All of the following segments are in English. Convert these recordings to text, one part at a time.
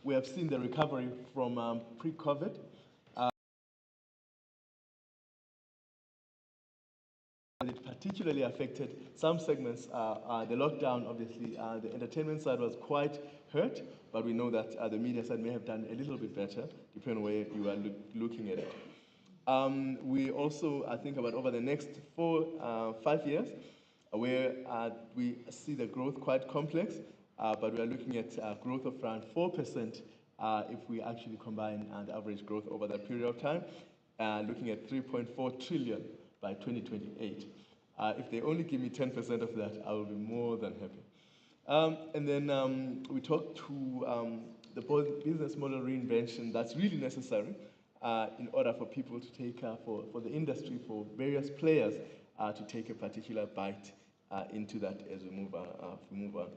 we have seen the recovery from pre-COVID. It particularly affected some segments. The lockdown, obviously, the entertainment side was quite hurt, but we know that the media side may have done a little bit better, depending on where you are looking at it. We also, I think, about over the next 5 years, where we see the growth quite complex, but we are looking at growth of around 4% if we actually combine the average growth over that period of time, looking at 3.4 trillion by 2028. If they only give me 10% of that, I will be more than happy. And then we talked to the business model reinvention that's really necessary in order for people to take, for the industry, for various players to take a particular bite into that as we move on.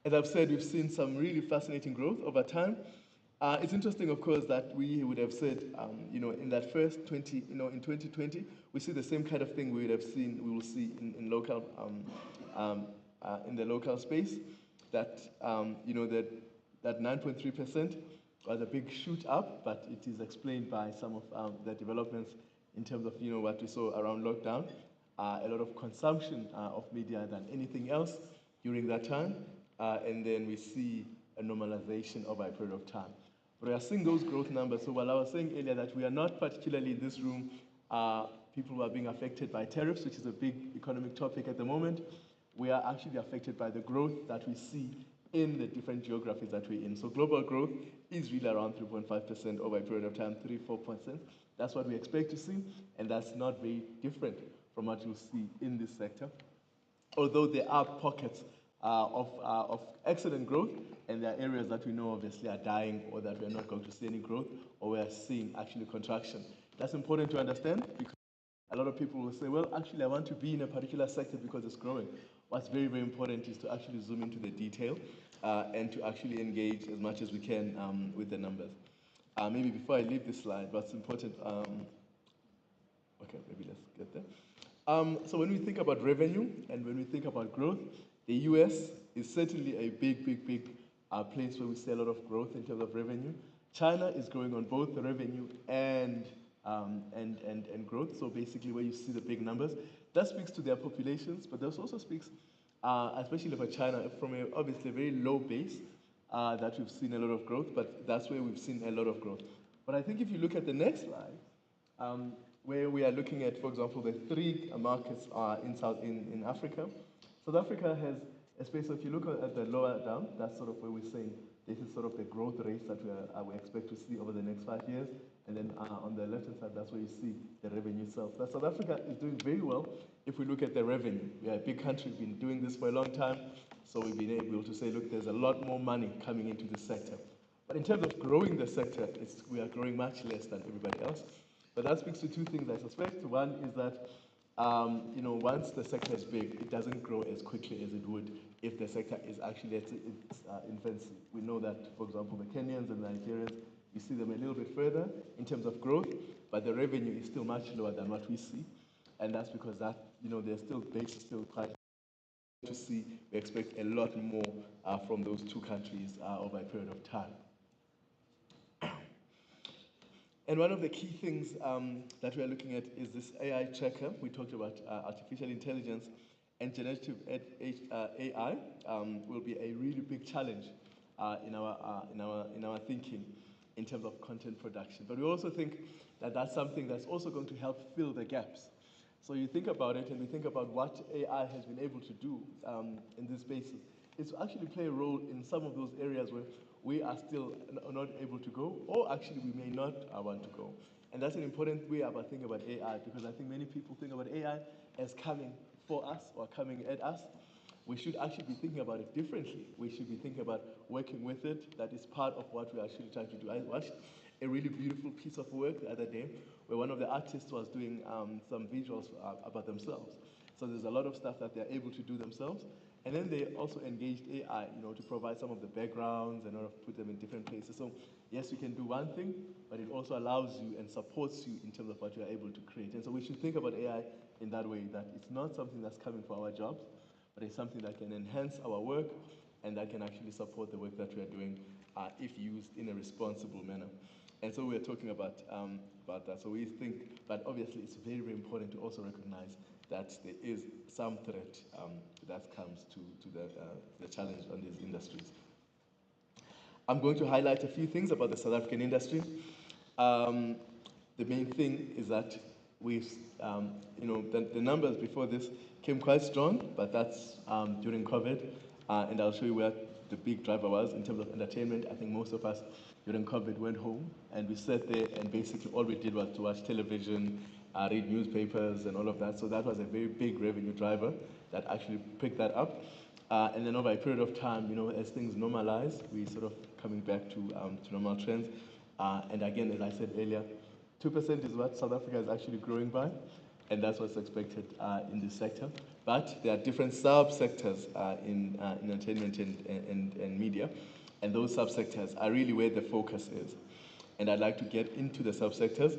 As I've said, we've seen some really fascinating growth over time. It's interesting, of course, that we would have said, in that first in 2020, we see the same kind of thing we will see in local, in the local space, that, that 9.3% was a big shoot up, but it is explained by some of the developments in terms of, what we saw around lockdown, a lot of consumption of media than anything else during that time, and then we see a normalization over a period of time. But we are seeing those growth numbers. So while I was saying earlier that we are not particularly in this room, people who are being affected by tariffs, which is a big economic topic at the moment, we are actually affected by the growth that we see in the different geographies that we're in. So global growth is really around 3.5% over a period of time, 3-4%. That's what we expect to see, and that's not very different from what you see in this sector. Although there are pockets of excellent growth, and there are areas that we know obviously are dying, or that we're not going to see any growth, or we're seeing actually contraction. That's important to understand, because a lot of people will say, well, actually I want to be in a particular sector because it's growing. What's very, very important is to actually zoom into the detail and to actually engage as much as we can with the numbers. Maybe before I leave this slide, what's important, okay, maybe let's get there. So when we think about revenue and when we think about growth, the US is certainly a big place where we see a lot of growth in terms of revenue. China is growing on both the revenue and growth. So basically, where you see the big numbers, that speaks to their populations, but this also speaks, especially for China, from obviously a very low base that we've seen a lot of growth. But that's where we've seen a lot of growth. But I think if you look at the next slide, where we are looking at, for example, the three markets in Africa. South Africa has a space. So if you look at the lower down, that's sort of where we're saying this is sort of the growth rates that we expect to see over the next 5 years. And then on the left-hand side, that's where you see the revenue itself. But South Africa is doing very well if we look at the revenue. We are a big country, we've been doing this for a long time, so we've been able to say, look, there's a lot more money coming into the sector. But in terms of growing the sector, we are growing much less than everybody else. But that speaks to two things, I suspect. One is that once the sector is big, it doesn't grow as quickly as it would if the sector is actually at its infancy. We know that, for example, the Kenyans and the Nigerians, you see them a little bit further in terms of growth, but the revenue is still much lower than what we see. And that's because that, they're still base is still quite to see. We expect a lot more from those two countries over a period of time. And one of the key things that we are looking at is this AI tracker. We talked about artificial intelligence, and generative AI will be a really big challenge in our thinking in terms of content production. But we also think that that's something that's also going to help fill the gaps. So you think about it, and we think about what AI has been able to do in these spaces, is to actually play a role in some of those areas where we are still not able to go, or actually we may not want to go. And that's an important way about thinking about AI, because I think many people think about AI as coming for us or coming at us. We should actually be thinking about it differently. We should be thinking about working with it. That is part of what we're actually trying to do. I watched a really beautiful piece of work the other day where one of the artists was doing some visuals about themselves. So there's a lot of stuff that they're able to do themselves. And then they also engaged AI, to provide some of the backgrounds and put them in different places. So yes, you can do one thing, but it also allows you and supports you in terms of what you're able to create. And so we should think about AI in that way, that it's not something that's coming for our jobs, but it's something that can enhance our work and that can actually support the work that we are doing if used in a responsible manner. And so we're talking about that. So we think, but obviously it's very, very important to also recognize that there is some threat that comes to the challenge on these industries. I'm going to highlight a few things about the South African industry. The main thing is that we've, the numbers before this came quite strong, but that's during COVID, and I'll show you where the big driver was in terms of entertainment. I think most of us during COVID went home and we sat there, and basically all we did was to watch television, read newspapers and all of that. So that was a very big revenue driver that actually picked that up. And then over a period of time, as things normalize, we sort of coming back to normal trends. And again, as I said earlier, 2% is what South Africa is actually growing by, and that's what's expected in this sector. But there are different sub-sectors in entertainment and media, and those sub-sectors are really where the focus is. And I'd like to get into the sub-sectors.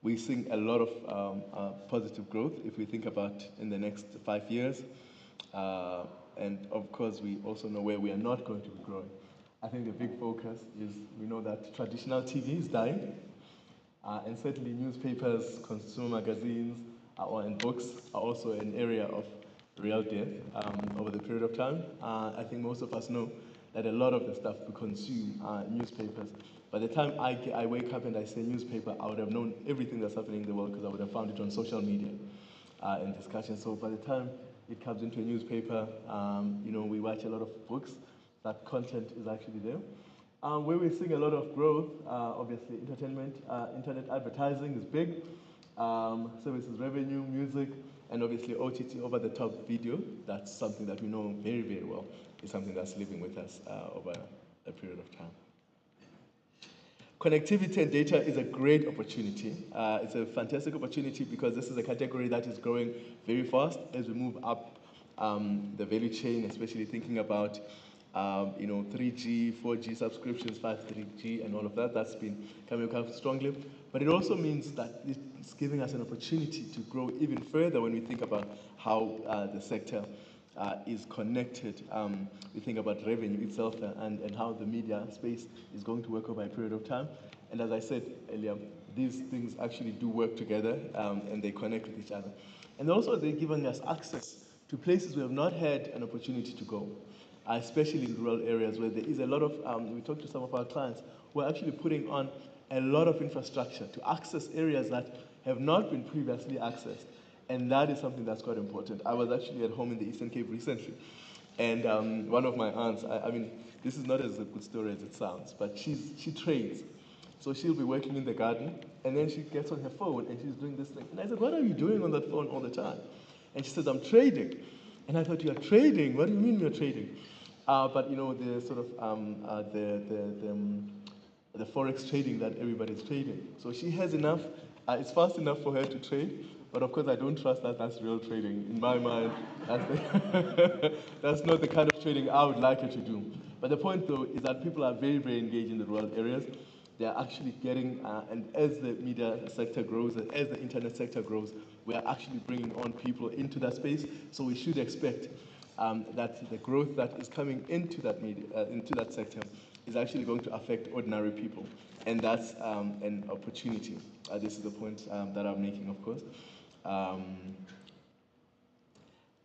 We're seeing a lot of positive growth if we think about in the next 5 years. And of course, we also know where we are not going to be growing. I think the big focus is we know that traditional TV is dying, and certainly newspapers, consumer magazines, and books are also an area of real death over the period of time. I think most of us know that a lot of the stuff we consume are newspapers. By the time I wake up and I say newspaper, I would have known everything that's happening in the world because I would have found it on social media and discussion. So by the time it comes into a newspaper, we watch a lot of books. That content is actually there. Where we're seeing a lot of growth, obviously entertainment, internet advertising is big, services revenue, music, and obviously OTT, over-the-top video. That's something that we know very, very well. It's something that's living with us over a period of time. Connectivity and data is a great opportunity. It's a fantastic opportunity because this is a category that is growing very fast as we move up the value chain, especially thinking about 3G, 4G subscriptions, 5G, and all of that. That's been coming up strongly. But it also means that it's giving us an opportunity to grow even further when we think about how the sector is connected. We think about revenue itself and how the media space is going to work over a period of time. And as I said earlier, these things actually do work together and they connect with each other. And also they're giving us access to places we have not had an opportunity to go, especially in rural areas where there is a lot of, we talked to some of our clients who are actually putting on a lot of infrastructure to access areas that have not been previously accessed. And that is something that's quite important. I was actually at home in the Eastern Cape recently, and one of my aunts, I mean, this is not as a good story as it sounds, but she trades. So she'll be working in the garden, and then she gets on her phone, and she's doing this thing. And I said, what are you doing on that phone all the time? And she says, I'm trading. And I thought, you're trading? What do you mean you're trading? But the sort of the forex trading that everybody's trading. So she has enough. It's fast enough for her to trade, but of course I don't trust that that's real trading. In my mind, that's not the kind of trading I would like her to do. But the point though is that people are very, very engaged in the rural areas. They're actually getting, and as the media sector grows, and as the internet sector grows, we are actually bringing on people into that space. So we should expect that the growth that is coming into that media, into that sector, is actually going to affect ordinary people, and that's an opportunity. This is the point that I'm making, of course.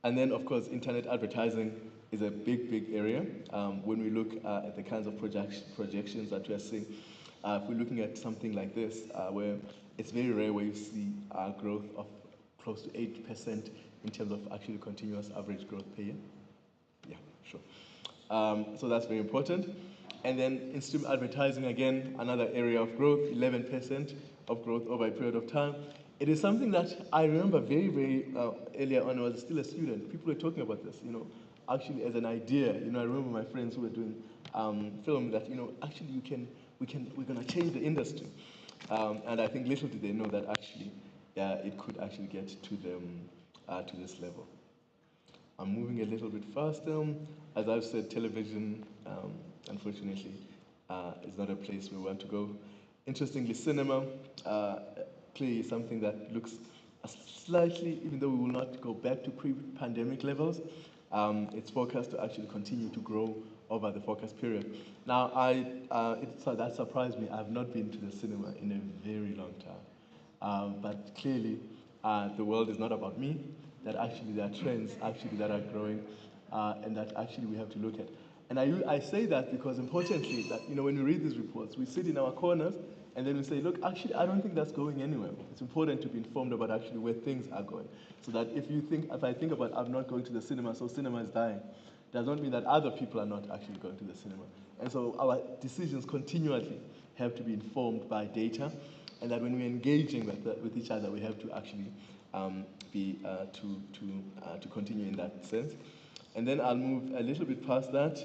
And then, of course, internet advertising is a big, big area. When we look at the kinds of projections that we are seeing, if we're looking at something like this, where it's very rare where you see growth of close to 8% in terms of actually continuous average growth per year. Yeah, sure. So that's very important. And then in-stream advertising, again, another area of growth, 11% of growth over a period of time. It is something that I remember very, very earlier on. I was still a student. People were talking about this, actually as an idea. I remember my friends who were doing film that, actually we're going to change the industry. And I think little did they know that actually, it could actually get to them to this level. I'm moving a little bit faster. As I've said, television, unfortunately, is not a place we want to go. Interestingly, cinema, clearly something that looks slightly, even though we will not go back to pre-pandemic levels, it's forecast to actually continue to grow over the forecast period. Now, that surprised me. I've not been to the cinema in a very long time. But clearly, the world is not about me, that actually there are trends actually that are growing, and that actually we have to look at. And I say that because importantly, that when we read these reports, we sit in our corners and then we say, look, actually, I don't think that's going anywhere. It's important to be informed about actually where things are going. So that if I think about I'm not going to the cinema, so cinema is dying, does not mean that other people are not actually going to the cinema. And so our decisions continually have to be informed by data, and that when we're engaging with each other, we have to actually to continue in that sense. And then I'll move a little bit past that.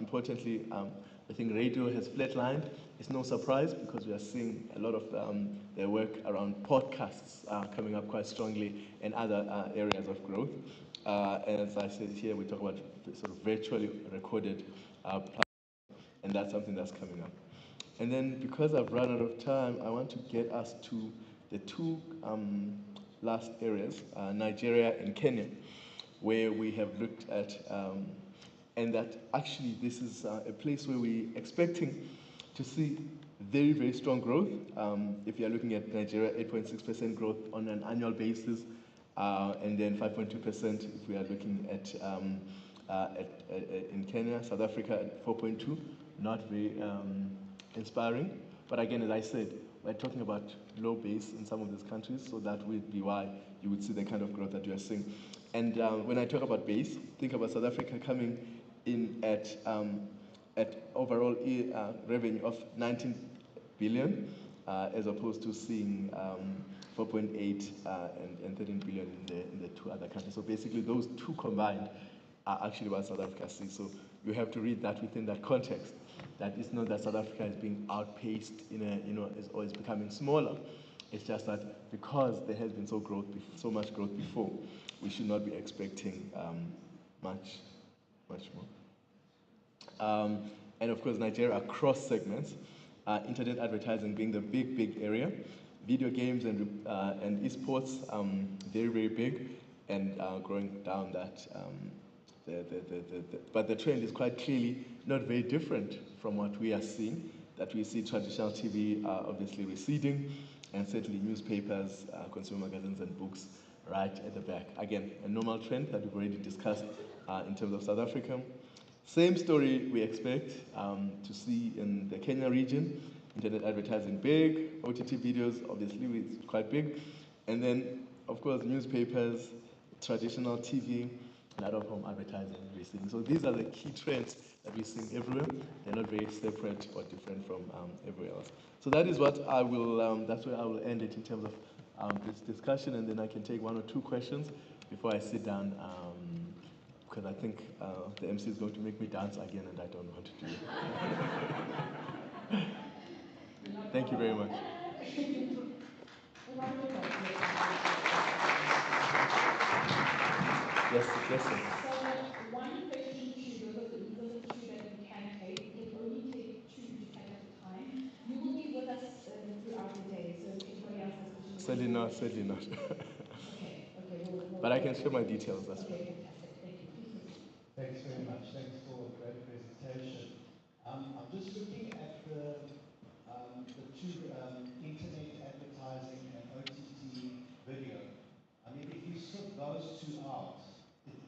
Importantly, I think radio has flatlined. It's no surprise because we are seeing a lot of their work around podcasts coming up quite strongly and other areas of growth. As I said here, we talk about sort of virtually recorded platforms, and that's something that's coming up. And then because I've run out of time, I want to get us to the two last areas, Nigeria and Kenya, where we have looked at, and that actually this is a place where we're expecting to see very, very strong growth. If you're looking at Nigeria, 8.6% growth on an annual basis, and then 5.2% if we are looking at in Kenya, South Africa at 4.2, not very inspiring. But again, as I said, we're talking about low base in some of these countries, so that would be why you would see the kind of growth that you are seeing. And when I talk about base, think about South Africa coming in at overall revenue of 19 billion, as opposed to seeing 4.8 and 13 billion in the two other countries. So basically, those two combined are actually what South Africa sees. So you have to read that within that context. That it's not that South Africa is being outpaced or is becoming smaller. It's just that because there has been so much growth before, we should not be expecting much more. And of course, Nigeria across segments, internet advertising being the big area, video games and esports, very, very big, and growing down that. But the trend is quite clearly not very different from what we are seeing, that we see traditional TV obviously receding, and certainly newspapers, consumer magazines and books right at the back. Again, a normal trend that we've already discussed in terms of South Africa. Same story we expect to see in the Kenya region. Internet advertising big, OTT videos obviously it's quite big, and then of course newspapers, traditional TV, and out-of-home advertising we're seeing. So these are the key trends that we're seeing everywhere. They're not very separate or different from everywhere else. So that is what I will. That's where I will end it in terms of this discussion, and then I can take one or two questions before I sit down. Because I think the MC is going to make me dance again, and I don't want to do it. Thank you very much. Yes, yes, sir. So one question to those of these are the two that we can take. We can only take two to catch up the time. You will be with us throughout the day. So if anybody else has questions, certainly not. Okay. But I can share my details. That's okay. Fantastic. Thank you. Please proceed. Thanks very much. Thanks for a great presentation. I'm just looking at the two internet advertising and OTT video. I mean, if you strip those two out,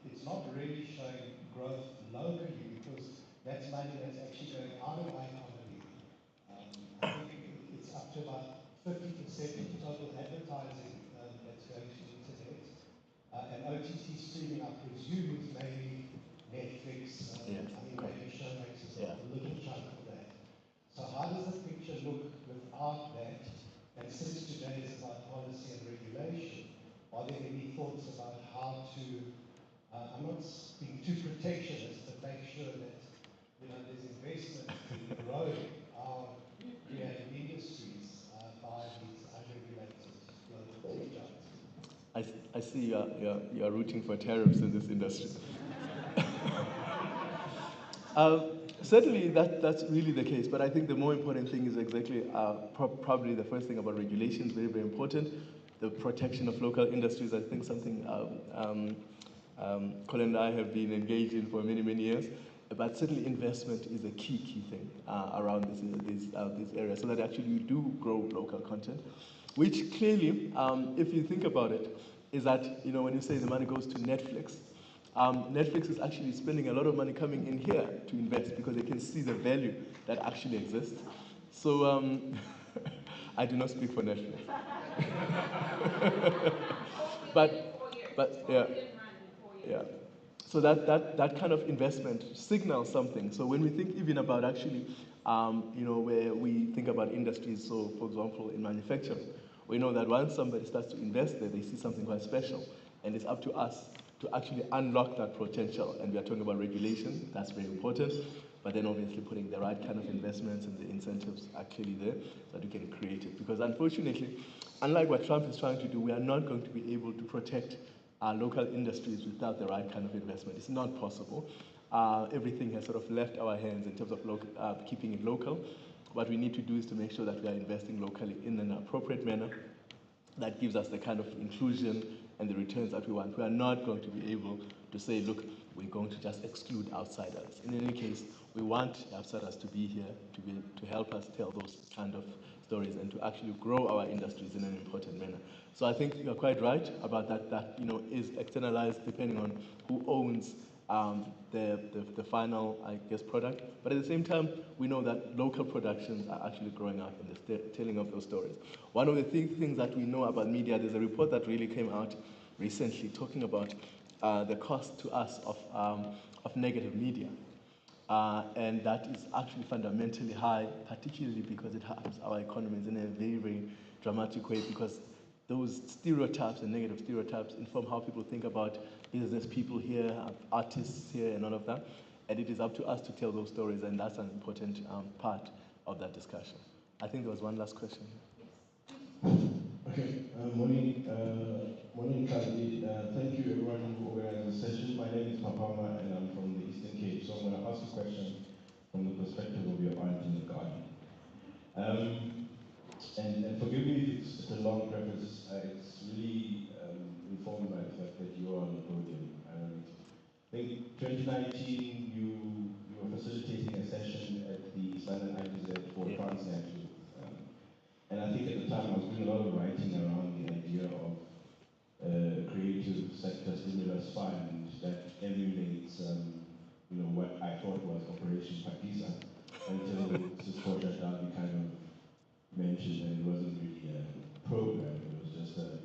it's not really showing growth locally because that's money that's actually going out of our economy. I think it's up to about 50% of total advertising that's going to internet. And OTT streaming, I presume, is mainly Netflix. I mean, maybe Showmax is a little chunk of that. So how does the picture look without that? And since today is about policy and regulation, are there any thoughts about how to, I'm not being too protectionist, but make sure that there's investment in growing our creative industries by these unregulated global tech giants? I see you're rooting for tariffs in this industry. Certainly, that's really the case, but I think the more important thing is exactly probably the first thing about regulation is very, very important. The protection of local industries, I think something Colin and I have been engaged in for many, many years. but certainly investment is a key thing around these areas, so that actually you do grow local content, which clearly, if you think about it, is that, you know, when you say the money goes to Netflix, Netflix is actually spending a lot of money coming in here to invest because they can see the value that actually exists. So I do not speak for Netflix. but yeah, yeah. So that kind of investment signals something. So when we think even about actually, you know, where we think about industries, so for example, in manufacturing, we know that once somebody starts to invest there, they see something quite special. And it's up to us to actually unlock that potential. And we are talking about regulation, that's very important. But then obviously putting the right kind of investments and the incentives are clearly there so that we can create it. Because unfortunately, unlike what Trump is trying to do, we are not going to be able to protect our local industries without the right kind of investment. It's not possible. Everything has sort of left our hands in terms of keeping it local. What we need to do is to make sure that we are investing locally in an appropriate manner that gives us the kind of inclusion and the returns that we want. We are not going to be able to say, look, we're going to just exclude outsiders. In any case, we want outsiders to be here, to help us tell those kind of stories and to actually grow our industries in an important manner. So I think you're quite right about that, you know, is externalized depending on who owns the final, I guess, product. But at the same time, we know that local productions are actually growing up in the telling of those stories. One of the things that we know about media, there's a report that really came out recently talking about the cost to us of negative media. And that is actually fundamentally high, particularly because it harms our economies in a very dramatic way, because those stereotypes and negative stereotypes inform how people think about business people here, artists here, and all of that. And it is up to us to tell those stories, and that's an important part of that discussion. I think there was one last question. Okay, morning, Cnergy. Thank you everyone who organized the session. My name is Papama and I'm from the Eastern Cape. So I'm going to ask a question from the perspective of your aunt in the garden. And forgive me if it's a long preface. It's really informed by the fact that you are on the podium. I think 2019 you were facilitating a session at the East London IPZ for Transnet. And I think at the time I was doing a lot of writing around the idea of creative sector stimulus fund that emulates, you know, what I thought was Operation Pakisa, until Cisco Darby kind of mentioned that it wasn't really a program, it was just a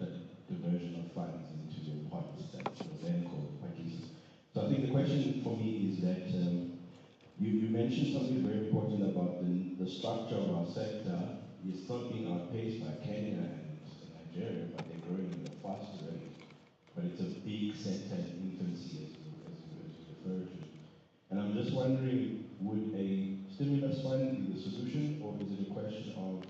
diversion of funds into pots that were then called Pakisa. So I think the question for me is that you mentioned something very important about the structure of our sector. It's not being outpaced by Kenya and Nigeria, but they're growing at a faster rate. But it's a big sector in infancy, as you referred to. And I'm just wondering, would a stimulus fund be the solution, or is it a question of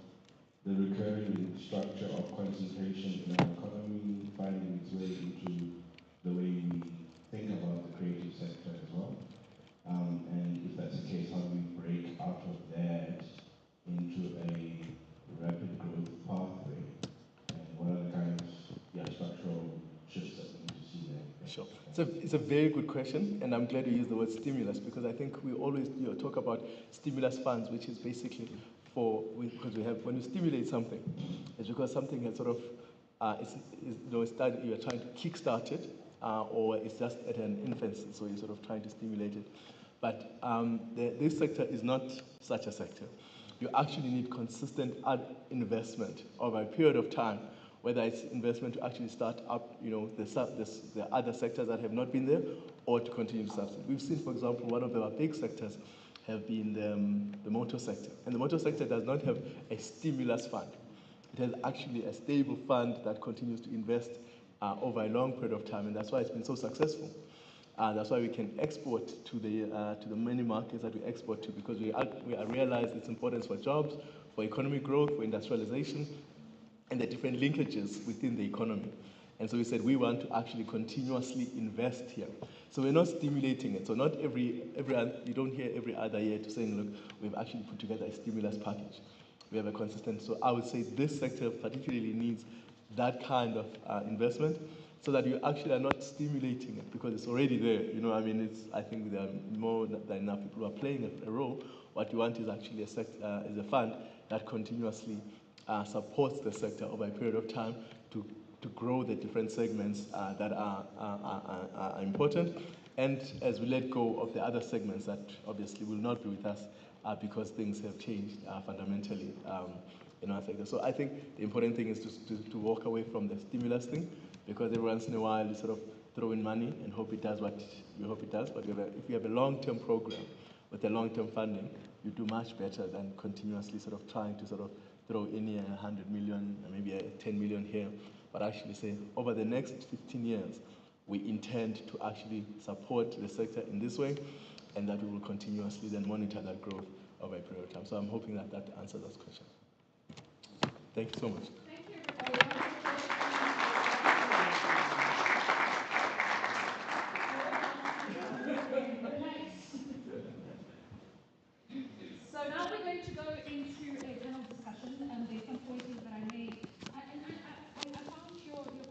the recurring structure of concentration in our economy finding its way into the way we think about the creative sector as well? And if that's the case, how do we break out of that into a rapid growth pathway? And what are the kind of structural shifts that we need to see there? Sure. It's a very good question, and I'm glad you used the word stimulus, because I think we always talk about stimulus funds, which is basically because when you stimulate something, it's because something has sort of you're trying to kickstart it, or it's just at an infancy, so you're sort of trying to stimulate it. But this sector is not such a sector. You actually need consistent investment over a period of time, whether it's investment to actually start up, you know, the other sectors that have not been there, or to continue to subsidy. We've seen, for example, one of our big sectors have been the motor sector. And the motor sector does not have a stimulus fund. It has actually a stable fund that continues to invest over a long period of time, and that's why it's been so successful. That's why we can export to the many markets that we export to, because we realize its importance for jobs, for economic growth, for industrialization, and the different linkages within the economy. And so we said we want to actually continuously invest here. So we're not stimulating it. So not you don't hear every other year to saying, look, we've actually put together a stimulus package. We have a consistent. So I would say this sector particularly needs that kind of investment. so that you actually are not stimulating it because it's already there. You know, I mean, I think there are more than enough people who are playing a role. What you want is actually is a fund that continuously supports the sector over a period of time to grow the different segments that are important. And as we let go of the other segments that obviously will not be with us because things have changed fundamentally in our sector. So I think the important thing is to walk away from the stimulus thing, because every once in a while you sort of throw in money and hope it does what you hope it does. But if you have a long-term program with a long-term funding, you do much better than continuously sort of trying to sort of throw in here 100 million, maybe 10 million here, but actually say over the next 15 years, we intend to actually support the sector in this way, and that we will continuously then monitor that growth over a period of time. So I'm hoping that that answers this question. Thank you so much. Thank you, everybody. So now we're going to go into a panel discussion. There's some pointers that I made. I found your question.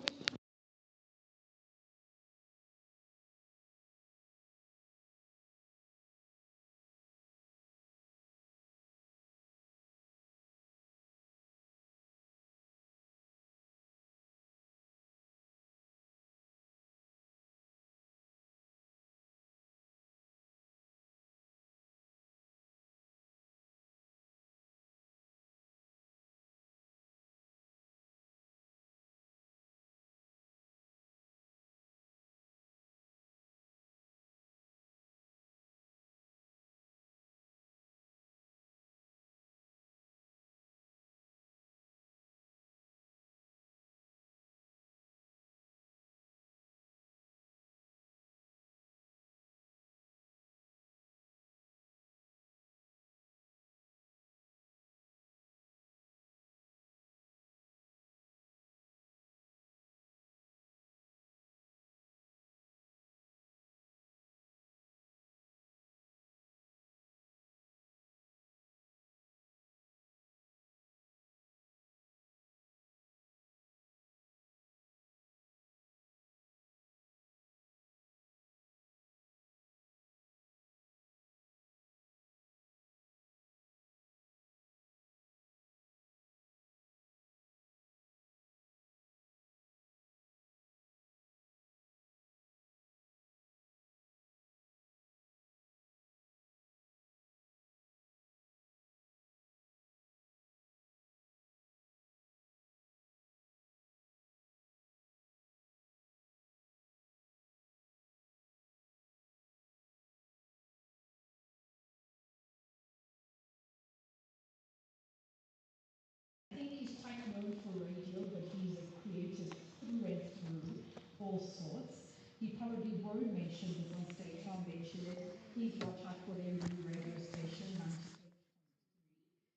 I think he's quite known for radio, but he's a creative through and through, all sorts. He probably won't mention this on stage, so I'll mention it. He's watched out for their new radio station, 93. They have just soft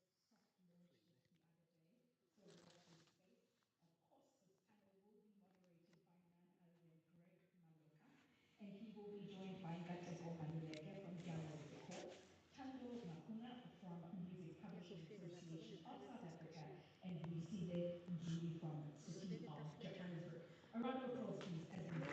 launched it the other day, so watch this space. Of course, this panel will be moderated by none other than Greg Maloka, and he will be joined by Gatego Maluleke from Dialogue Records, Tando Makuna from Music Publishing Association of South Africa, and Luisile Njui from City of Johannesburg. A round of applause, please, as we go.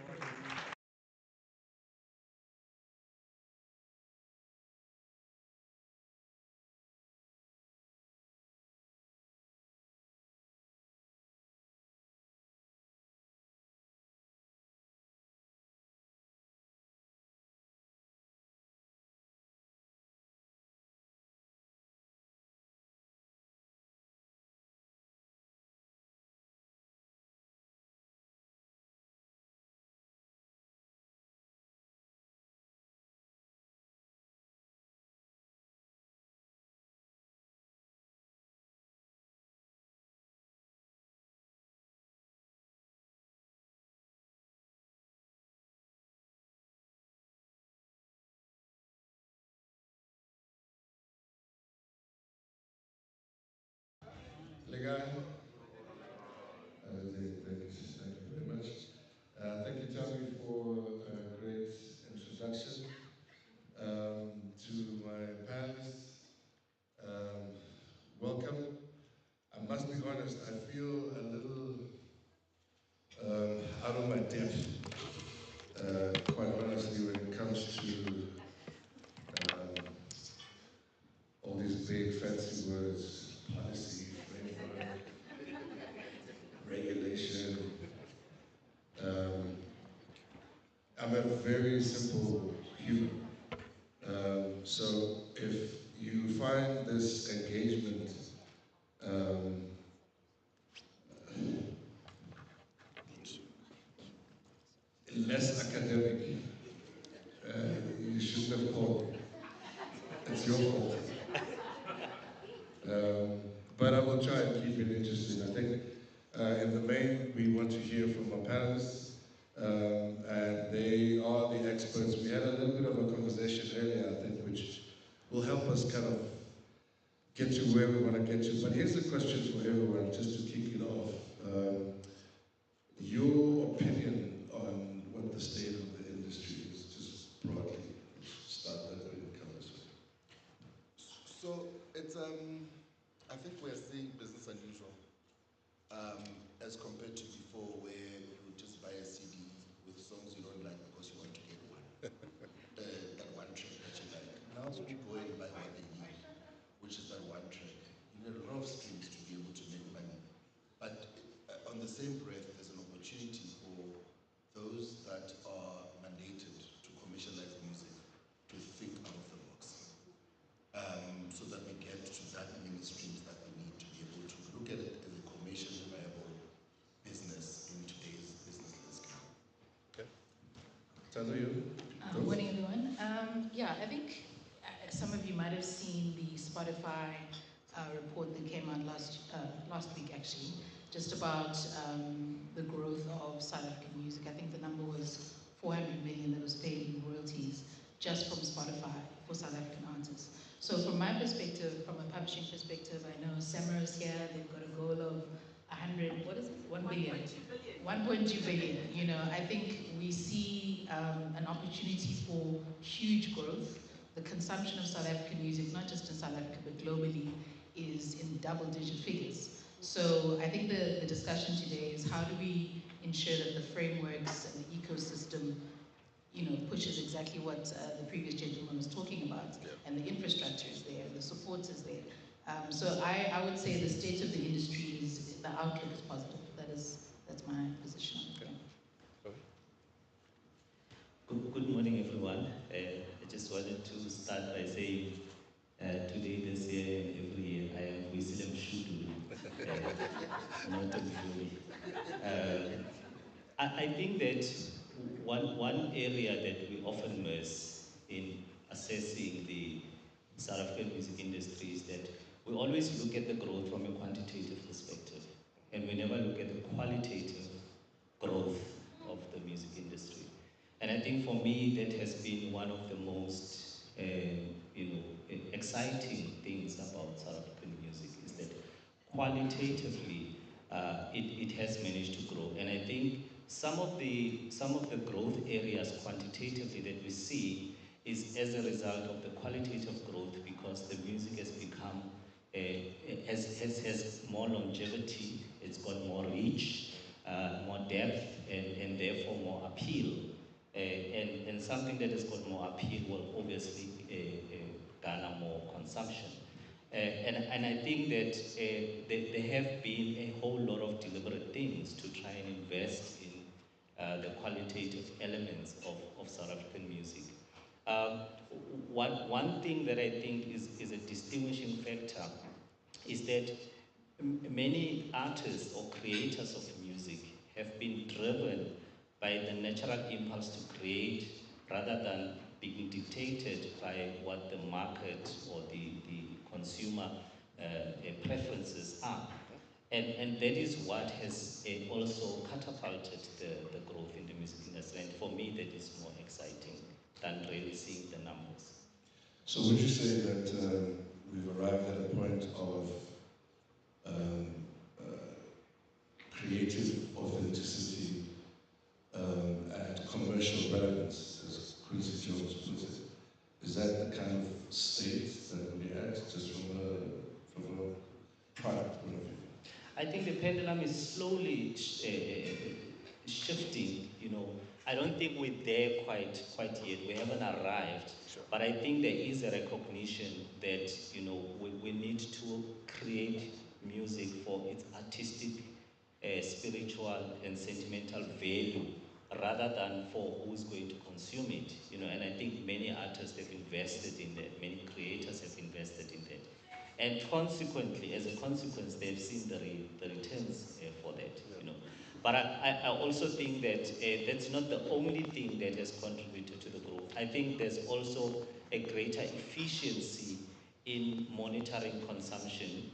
Legal. Thank you very much. Thank you, Tammy, for a great introduction. To my panelists, welcome. I must be honest, I feel a little big fancy words, policy, framework, regulation. Um, I'm a very simple human. So if you find this engagement um, less academic, you shouldn't have called me. It's your fault. But I will try and keep it interesting. I think in the main, we want to hear from our panelists, and they are the experts. We had a little bit of a conversation earlier, I think, which will help us kind of get to where we want to get to. But here's a question for everyone, just to kick it off. Your opinion on what the state of the industry is, just broadly. Start that way and come this way. So it's I think we're seeing business unusual as compared to before, where you would just buy a CD with songs you don't like because you want to get one, that one track that you like. Now you go and buy what they need, which is that one track. You need a lot of streams to be able to make money. But on the same breath, there's an opportunity for those that are mandated to commercialize music to think out of the box, so that we get to that many streams that we need to be able to look at it as a commercially viable business in today's business landscape. Okay. Tando, you? Morning, everyone. Yeah, I think some of you might have seen the Spotify report that came out last week, actually, just about the growth of South African music. I think the number was 400 million that was paid in royalties just from Spotify for South African artists. So from my perspective, from a publishing perspective, I know Samara is here, they've got a goal of 100, what is it? 1 billion. 1.2 billion. You know, I think we see an opportunity for huge growth. The consumption of South African music, not just in South Africa, but globally, is in double-digit figures. So I think the discussion today is how do we ensure that the frameworks and the ecosystem, you know, pushes exactly what the previous gentleman was talking about, and the infrastructure is there, the support is there. So I would say the state of the industry is, the outlook is positive. That's my position. Okay. Good morning, everyone. I just wanted to start by saying today, this year, and every year, I am Wisdom Shudu, not in I think that one area that we often miss in assessing the South African music industry is that we always look at the growth from a quantitative perspective, and we never look at the qualitative growth of the music industry. And I think for me, that has been one of the most exciting things about South African music is that qualitatively it has managed to grow. And I think some of the growth areas quantitatively that we see is as a result of the qualitative growth, because the music has become has more longevity, it's got more reach, more depth, and therefore more appeal. And something that has got more appeal will obviously garner more consumption. And I think that there have been a whole lot of deliberate things to try and invest in the qualitative elements of South African music. One thing that I think is a distinguishing factor is that many artists or creators of music have been driven by the natural impulse to create rather than being dictated by what the market or the consumer preferences are. And that is what has also catapulted the growth in the music industry. And for me, that is more exciting than really seeing the numbers. So would you say that we've arrived at a point of creative authenticity and commercial relevance, as Quincy Jones puts it? Is that the kind of state that we're at, just from a product point of view? I think the pendulum is slowly shifting, you know. I don't think we're there quite yet. We haven't arrived. Sure. But I think there is a recognition that, we need to create music for its artistic, spiritual, and sentimental value rather than for who's going to consume it. And I think many artists have invested in that, many creators have invested in that. And consequently, as a consequence, they've seen the returns for that. But I also think that that's not the only thing that has contributed to the growth. I think there's also a greater efficiency in monitoring consumption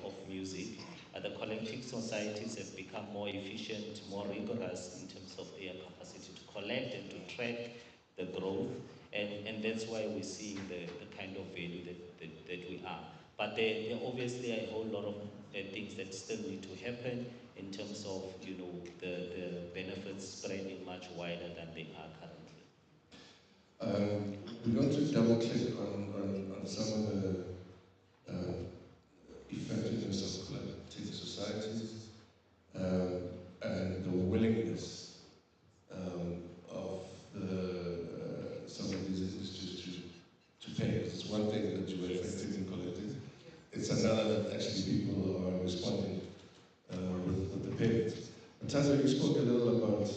of music. The collective societies have become more efficient, more rigorous in terms of their capacity to collect and to track the growth, and that's why we're seeing the kind of value that we are. But there are obviously a whole lot of things that still need to happen in terms of the benefits spreading much wider than they are currently. We're going to double click on some of the effectiveness of collective societies and the willingness of some of these industries to pay. It's one thing that you are effective in collective. It's another that actually people are responding with the payment. Tazo, you spoke a little about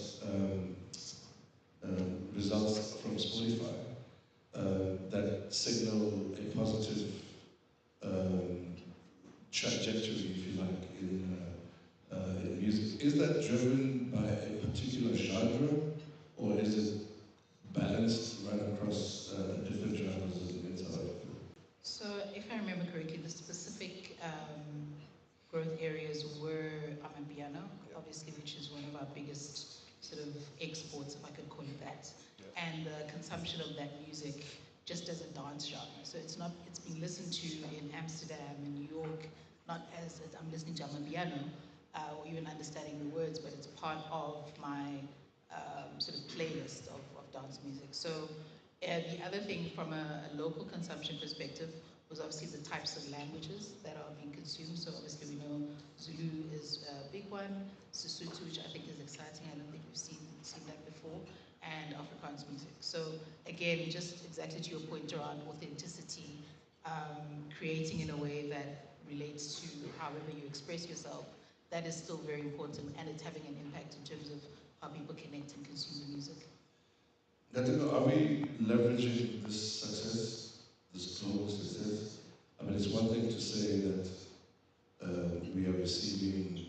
results from Spotify that signal a positive trajectory, if you like, in music. Is that driven by a particular genre, or is it balanced right across the different genres in South Africa? So, if I remember correctly, the specific growth areas were Amapiano, obviously, which is one of our biggest sort of exports, if I could call it that, and the consumption of that music just as a dance genre. So it's being listened to in Amsterdam, in New York, not as I'm listening to Amapiano or even understanding the words, but it's part of my sort of playlist of dance music. So the other thing from a local consumption perspective was obviously the types of languages that are being consumed. So obviously we know Zulu is a big one, Sesotho, which I think is exciting. I don't think we've seen that before, and Afrikaans music. So again, just exactly to your point around authenticity, creating in a way that relates to however you express yourself, that is still very important, and it's having an impact in terms of how people connect and consume the music. Are we leveraging this success, this global success? I mean, it's one thing to say that we are receiving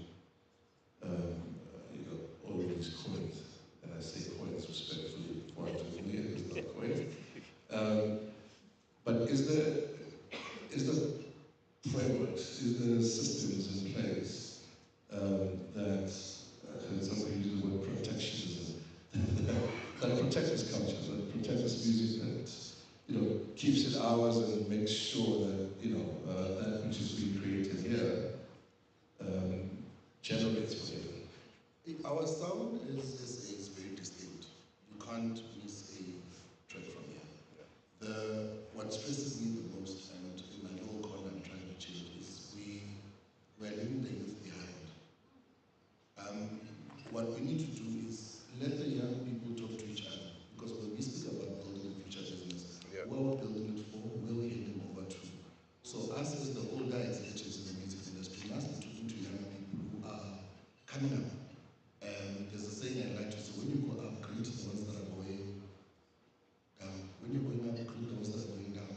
all of these coins, and I say coins respectfully, for it is not coins. But is the frameworks, is there systems in place that, somebody uses the word protectionism, that protect this culture, that protect this music, that keeps it ours and makes sure that that which is being created here generates whatever. Our sound is very distinct. You can't miss a track from here. What stresses me the most, and in my local corner I'm trying to change, is we're leaving the youth behind. What we need to do is let the young people talk to each other, because when we speak about building a future business, what we're building it for, where we're heading over to. So us as the older executives in the music industry must be talking to young people who are coming up. There's a saying I like to say: when you go up, greet the ones that are going down. When you're going up, greet the ones that are going down.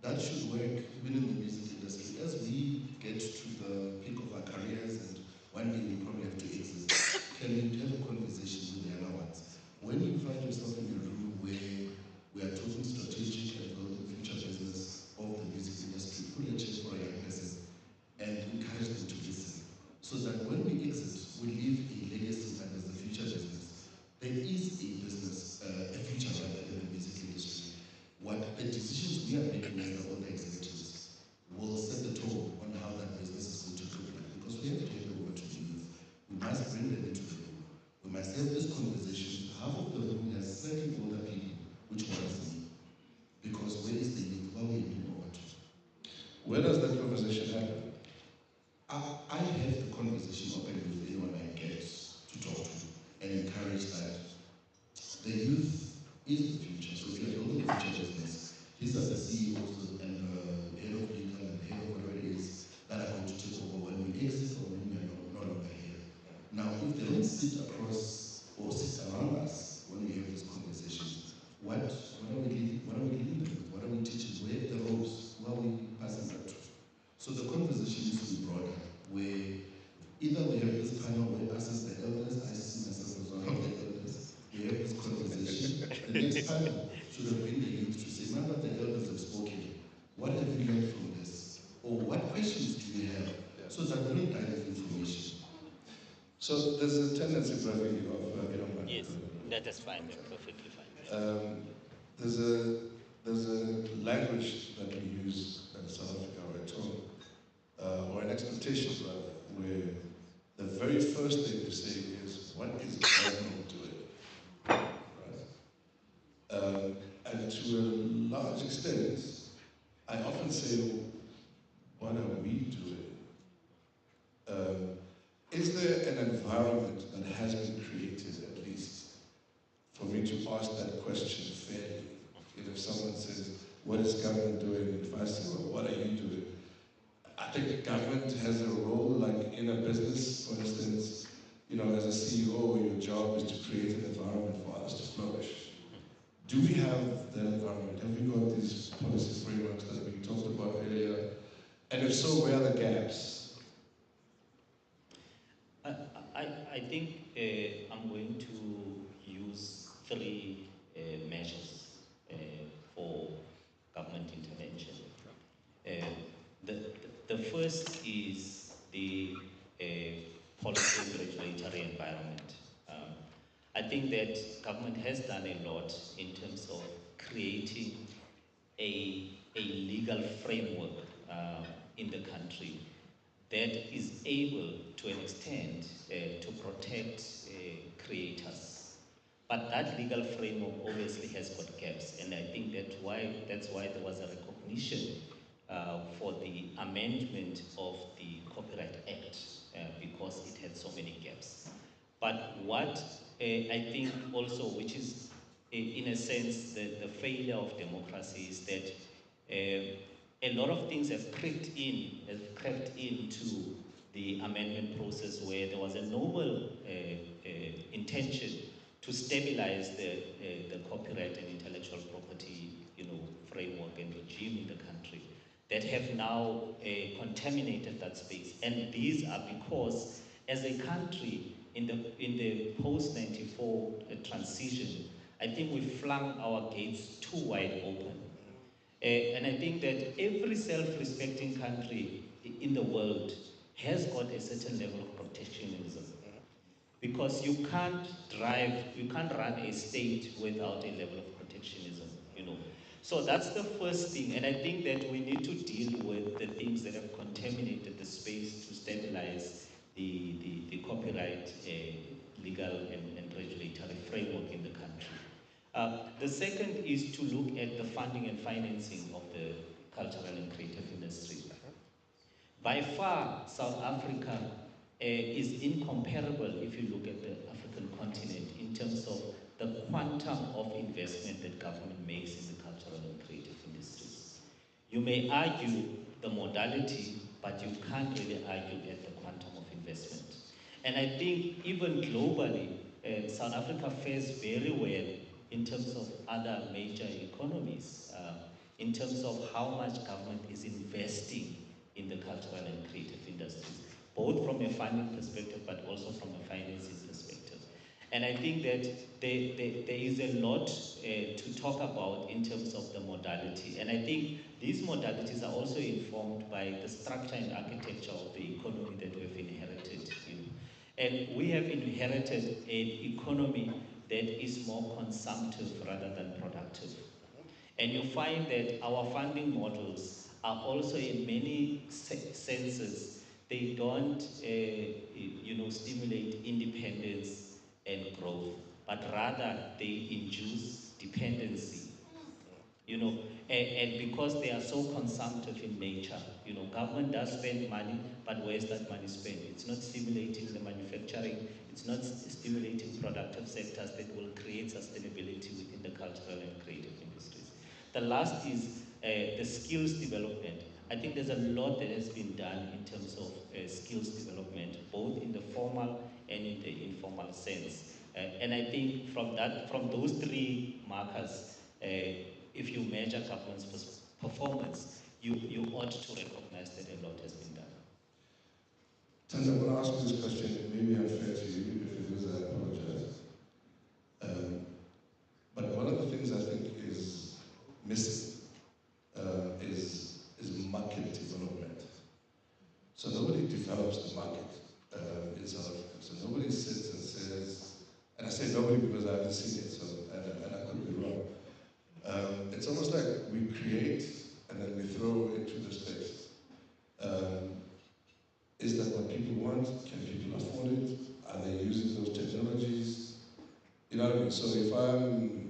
That should work even in the music industry. As we get to the peak of our careers, and one day we probably have to exit, can we have a conversation with the younger ones? When you find yourself in a room where we are talking strategic and building future business of the music industry, pull a check for a young person and encourage them to listen, so that when we exit, we leave a legacy that is the future business. There is a business, a future rather in the music industry. What the decisions we are making as the older executives will set the tone on how that business is going to look like, because we have to hand over to the youth. We must bring them into the room. We must have this conversation. Half of the room has slightly older people, which worries me, because where is the youth? Where are we handing over to? Where does that conversation happen? I have the conversation open with anyone I get to talk to and encourage that So there's a tendency, Ravi, of, you don't mind. Yes, that is fine, perfectly fine. There's a language that we use in South Africa, or a tone, or an expectation rather, where the very first thing you say is, what is government doing? Right? And to a large extent, I often say, what are we doing? Is there an environment that has been created, at least, for me to ask that question fairly? If someone says, what is government doing? If I say, well, what are you doing? I think the government has a role, like in a business, for instance, as a CEO, your job is to create an environment for others to flourish. Do we have that environment? Have we got these policy frameworks that we talked about earlier? And if so, where are the gaps? I think I'm going to use three measures for government intervention. The first is the policy and regulatory environment. I think that government has done a lot in terms of creating a legal framework in the country that is able, to an extent, to protect creators. But that legal framework obviously has got gaps, and I think that's why there was a recognition for the amendment of the Copyright Act, because it had so many gaps. But what I think also, which is in a sense the failure of democracy, is that a lot of things have crept into the amendment process, where there was a noble intention to stabilize the copyright and intellectual property, framework and regime in the country, that have now contaminated that space. And these are because, as a country, in the post-94 transition, I think we flung our gates too wide open. And I think that every self-respecting country in the world has got a certain level of protectionism. Because you can't run a state without a level of protectionism, So that's the first thing, and I think that we need to deal with the things that have contaminated the space to stabilize the copyright legal and regulatory framework in the country. The second is to look at the funding and financing of the cultural and creative industry. By far, South Africa is incomparable if you look at the African continent in terms of the quantum of investment that government makes in the cultural and creative industries. You may argue the modality, but you can't really argue at the quantum of investment. And I think even globally, South Africa fares very well in terms of other major economies, in terms of how much government is investing in the cultural and creative industries, both from a funding perspective, but also from a financing perspective. And I think that there is a lot to talk about in terms of the modality. And I think these modalities are also informed by the structure and architecture of the economy that we've inherited. And we have inherited an economy that is more consumptive rather than productive. And you find that our funding models are also, in many senses, they don't stimulate independence and growth, but rather they induce dependency. And because they are so consumptive in nature, government does spend money, but where is that money spent? It's not stimulating the manufacturing, it's not stimulating productive sectors that will create sustainability within the cultural and creative industries. The last is the skills development. I think there's a lot that has been done in terms of skills development, both in the formal and in the informal sense. And I think from those three markers, if you measure government's performance, you ought to recognize that a lot has been done. Tanda, I want to ask you this question. It may be unfair to you. If it is, I apologize. But one of the things I think is missing is market development. So nobody develops the market. in South Africa. So nobody sits and says, and I say nobody because I haven't seen it, so, and I could be wrong. It's almost like we create and then we throw into the space. Is that what people want? Can people afford it? Are they using those technologies? You know what I mean? So if I'm,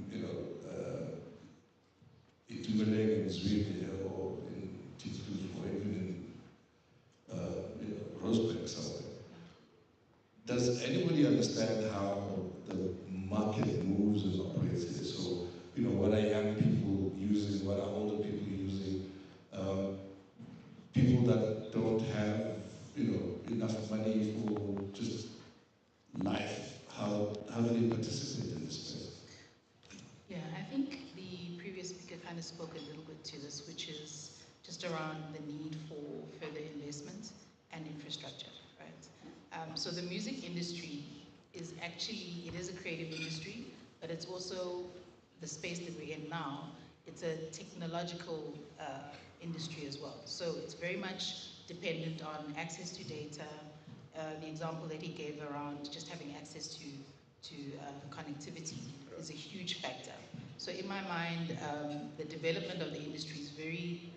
Itumeleng in Sweden or in Titus or even in Rosebank somewhere, does anybody understand how the market moves and operates here? So, what are young people using? What are older people using? People that don't have, enough money for just life, how do they participate in this space? Yeah, I think the previous speaker kind of spoke a little bit to this, which is just around the need for further investment and infrastructure, right? So the music industry is actually, it is a creative industry, but it's also the space that we're in now. It's a technological industry as well. So it's very much dependent on access to data. The example that he gave around just having access to connectivity is a huge factor. So in my mind, the development of the industry is very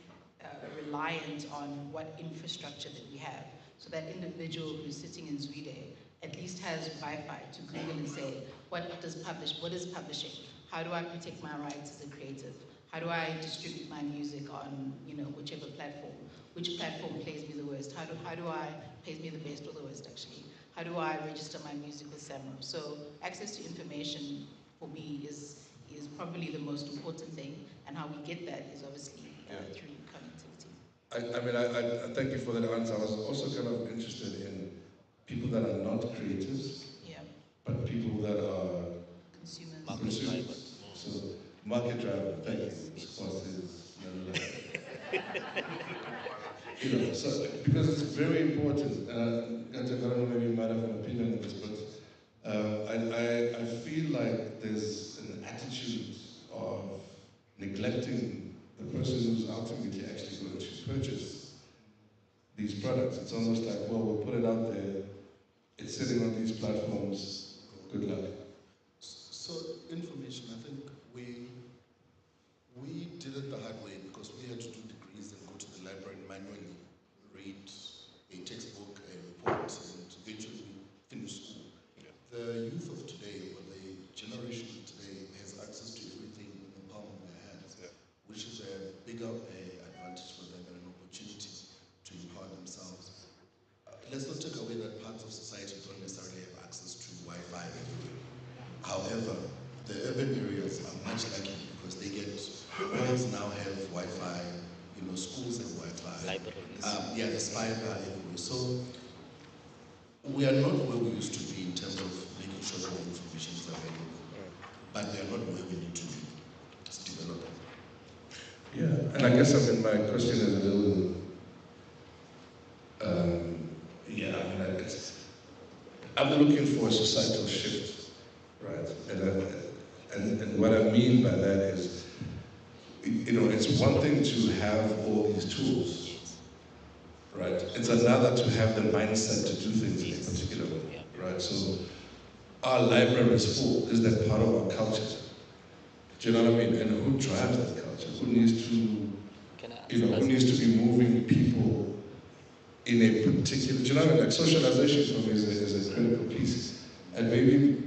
reliant on what infrastructure that we have. So that individual who's sitting in Zweden at least has Wi-Fi to Google and say, what is publishing? How do I protect my rights as a creative? How do I distribute my music on, whichever platform? Which platform plays me the worst? How do I plays me the best or the worst actually? How do I register my music with SAMRO? So access to information for me is probably the most important thing, and how we get that is obviously through connectivity. I thank you for that answer. I was also kind of interested in people that are not creators, but people that are consumers. So market driver, thank you. So because it's very important. I don't know, maybe you might have an opinion on this, but I feel like there's an attitude of neglecting the person who's ultimately actually going to purchase these products. It's almost like, well, we'll put it out there, it's sitting on these platforms, good luck. So information, I think we did it the hard way because we had to do degrees and go to the library and manually read a textbook, a report, and eventually finish school. The youth of today, or the generation of today, has access to everything in the palm of their hands, which is a bigger advantage for them and an opportunity to empower themselves. Let's not take away that parts of society don't necessarily have access to Wi-Fi everywhere. However, the urban areas are much lucky because they get, homes now have Wi-Fi, schools have Wi-Fi. Libraries. The spy are everywhere. So we are not where we used to be in terms of making sure that the information is available, but we are not where we need to be as developers. Yeah, and I guess my question is a little, I'm looking for a societal shift, right? And what I mean by that is, it's one thing to have all these tools, right? It's another to have the mindset to do things in a particular way, right? So our library is full. Is that part of our culture? Do you know what I mean? And who drives that culture? Who needs to be moving people in a particular, do you know what I mean? Like socialization for me is a critical piece. And maybe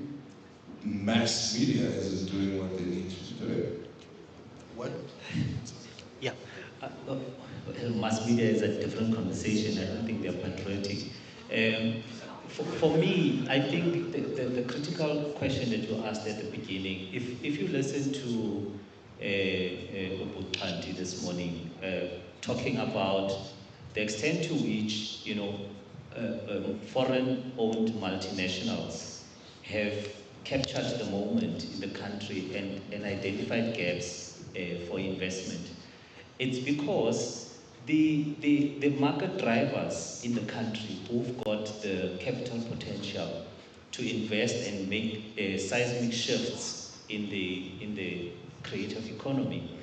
mass media isn't doing what they need to do. What? Yeah. Mass media is a different conversation. I don't think they're patriotic. For me, I think the critical question that you asked at the beginning, if you listen to Obutanti this morning, talking about the extent to which, foreign-owned multinationals have captured the moment in the country and identified gaps for investment. It's because the market drivers in the country who've got the capital potential to invest and make seismic shifts in the creative economy,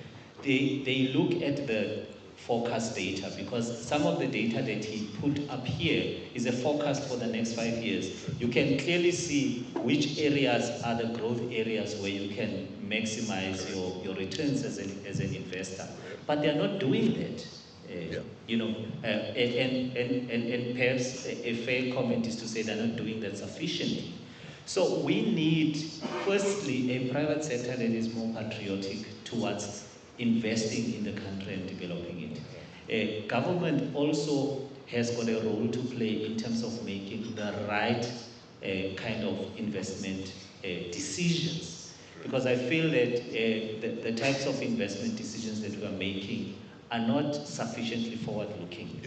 they look at the forecast data, because some of the data that he put up here is a forecast for the next 5 years. You can clearly see which areas are the growth areas where you can maximize your returns as an investor. But they're not doing that. And perhaps a fair comment is to say they're not doing that sufficiently. So we need, firstly, a private sector that is more patriotic towards investing in the country and developing it. Government also has got a role to play in terms of making the right kind of investment decisions. Because I feel that the types of investment decisions that we are making are not sufficiently forward-looking.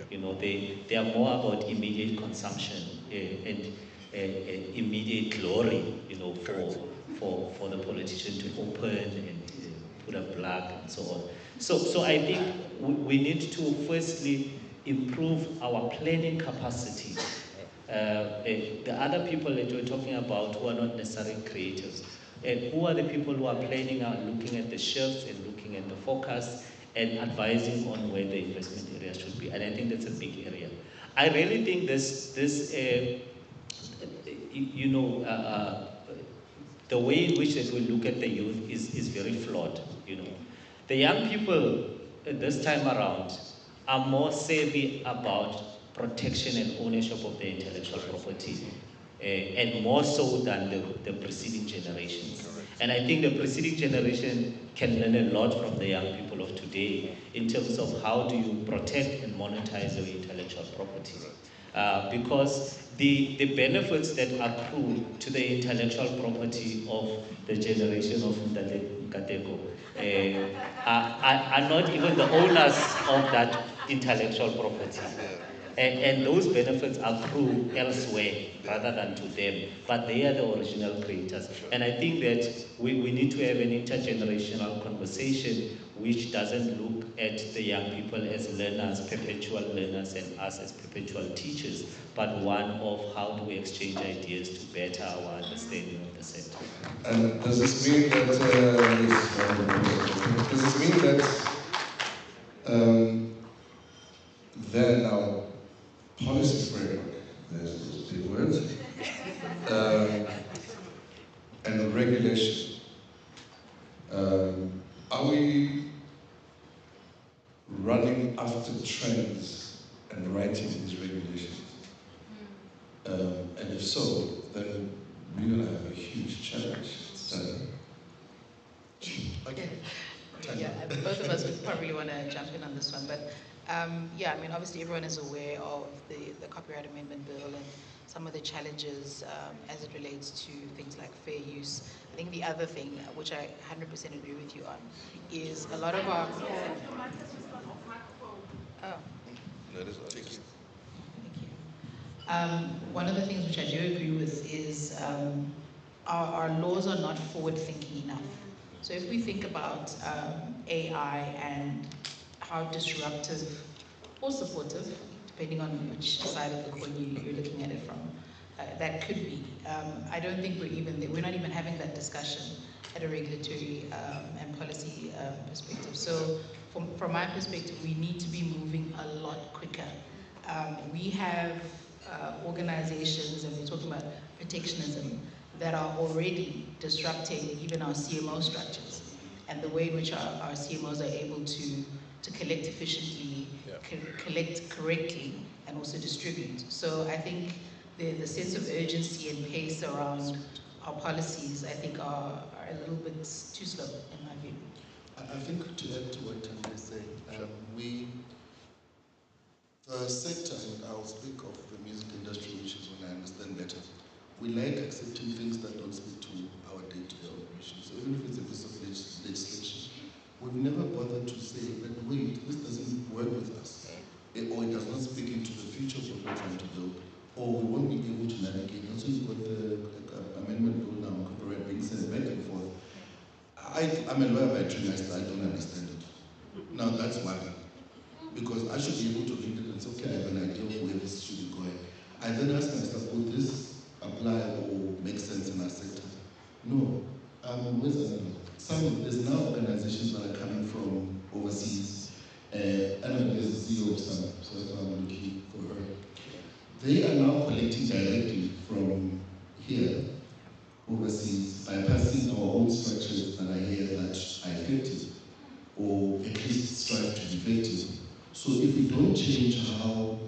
They are more about immediate consumption and immediate glory, for the politician to open and put a plug and so on. So I think we need to firstly improve our planning capacity. The other people that we're talking about who are not necessarily creators, who are the people who are planning out, looking at the shifts and looking at the forecast and advising on where the investment area should be. And I think that's a big area. I really think the way in which that we look at the youth is very flawed. The young people this time around are more savvy about protection and ownership of their intellectual property, and more so than the preceding generations. And I think the preceding generation can learn a lot from the young people of today in terms of how do you protect and monetize your intellectual property. Because the benefits that accrue to the intellectual property of the generation of Nkateko are not even the owners of that intellectual property. And those benefits accrue elsewhere rather than to them, but they are the original creators. And I think that we need to have an intergenerational conversation which doesn't look at the young people as learners, perpetual learners, and us as perpetual teachers, but one of how do we exchange ideas to better our understanding of the sector. And does this mean that, then our policy framework, there's those big words, and regulation, are we running after trends and writing these regulations? And if so, then we're going to have a huge challenge. Okay. Yeah, both of us would probably want to jump in on this one, but yeah, I mean, obviously everyone is aware of the Copyright Amendment Bill and some of the challenges as it relates to things like fair use. I think the other thing, which I 100% agree with you on, is a lot of our... Oh. Let us take it. Thank you. One of the things which I do agree with is our laws are not forward-thinking enough. So if we think about AI and how disruptive or supportive, depending on which side of the coin you're looking at it from, that could be. I don't think we're not even having that discussion at a regulatory and policy perspective. So from my perspective, we need to be moving a lot quicker. We have organizations, and we're talking about protectionism, that are already disrupting even our CMO structures and the way in which our CMOs are able to collect efficiently, collect correctly, and also distribute. So I think the sense of urgency and pace around our policies, I think, are a little bit too slow, in my view. I think to add to what Chandra is saying, the sector, and I'll speak of the music industry, which is when I understand better, we like accepting things that don't speak to our day-to-day operations. So even if it's a piece of legislation, we've never bothered to say, but wait, this doesn't work with us, or it does not speak into the future of what we're trying to build, or we won't be able to navigate. And so you've got the amendment bill now, copyright being sent back and forth. I'm a lawyer by training, I don't understand it. Now that's mine. Because I should be able to read it and say, okay, I have an idea of where this should be going. I then ask myself, would this apply or make sense in our sector? No. There's now organizations that are coming from overseas, Annabelle is the CEO of some, so that's why I'm looking for her. They are now collecting directly from here, overseas, bypassing our own structures that are here that are effective, or at least strive to be effective. So if we don't change how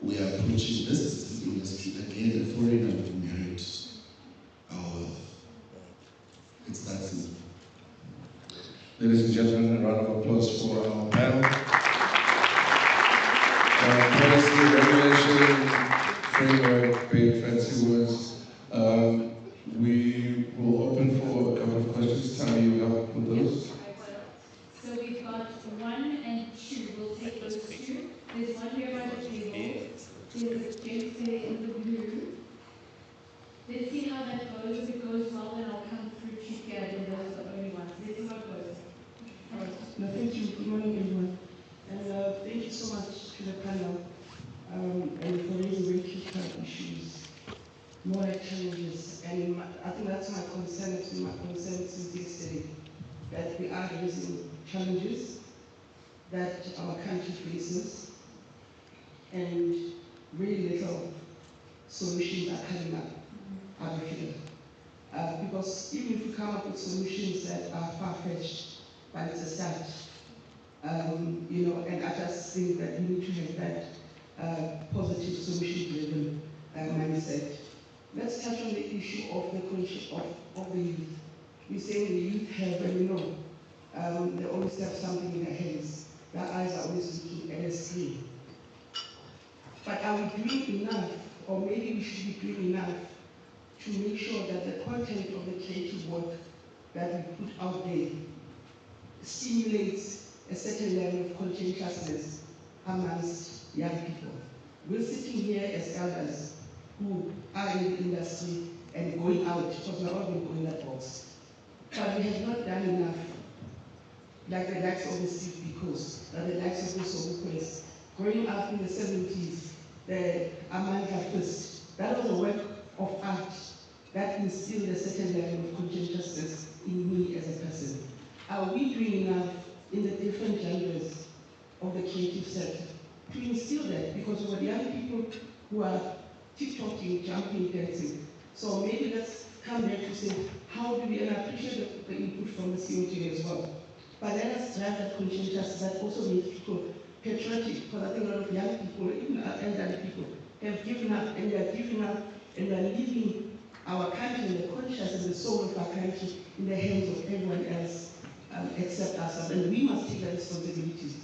we are approaching this specific industry, again, the foreigner will inherit our wealth. It's that simple. Ladies and gentlemen, a round of applause for our panel. Policy, regulation, framework, big fancy words. We will open for a couple of questions. Tammy, you help with those? So we've got 1 and 2. We'll take those 2. There's one here by the table. There's a gent there in the blue. Let's see how that goes. If it goes well, then I'll come through to here, and those are the only ones. Let's see how it goes. No, thank you. Good morning, everyone. And thank you so much to the panel and for raising very critical issues, more like challenges. And I think that's my concern. It's been my concern since yesterday, that we are raising challenges that our country faces, and very little solutions are coming up out of here. Because even if we come up with solutions that are far-fetched, but it's a start. You know, and I just think that we need to have that positive solution-driven mindset. Let's touch on the issue of the youth. We're saying the youth have, and we know, they always have something in their hands. Their eyes are always looking at a screen. But are we doing enough, or maybe we should be doing enough to make sure that the content of the creative work that we put out there stimulates a certain level of conscientiousness amongst young people? We're sitting here as elders who are in the industry and going out, because we're all going to go in that box. But we have not done enough, like the likes of the Steve Bikos, the likes of the Sobukwes. Growing up in the 70s, the Amanda Fist, that was a work of art that instilled a certain level of conscientiousness in me as a person. Are we doing enough in the different genres of the creative sector to instill that? Because we've got young people who are TikToking, jumping, dancing. So maybe let's come back to say, how do we, and I appreciate the input from the COJ as well, but let us drive that conscientiousness that also makes people patriotic, because I think a lot of young people, even elderly people, have given up, and they are giving up, and they are leaving our country and the conscience and the soul of our country in the hands of everyone else except ourselves. And we must take that responsibility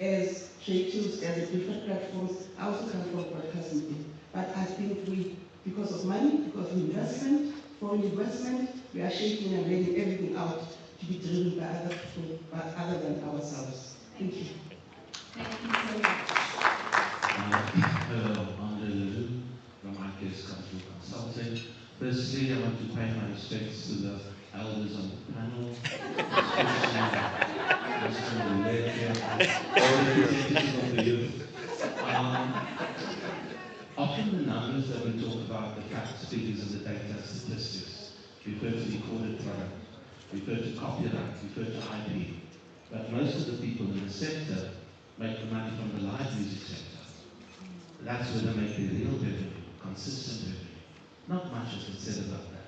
as creatives, as the different platforms. I also come from broadcast media, but I think we, because of money, because of investment, foreign investment, we are shaking and letting everything out to be driven by other people, but other than ourselves. Thank you. Thank you so much. Hello, I'm Lulu from IKS Cultural Consulting. Firstly, I want to pay my respects to the elders on the panel, especially Mr. Muleke, all the representatives of the youth. Often the numbers that we talk about, the facts, figures, and the data statistics, refer to recorded product, refer to copyright, refer to IP. But most of the people in the sector make the money from the live music sector. That's where they make the real revenue, consistent revenue. Not much has been said about that.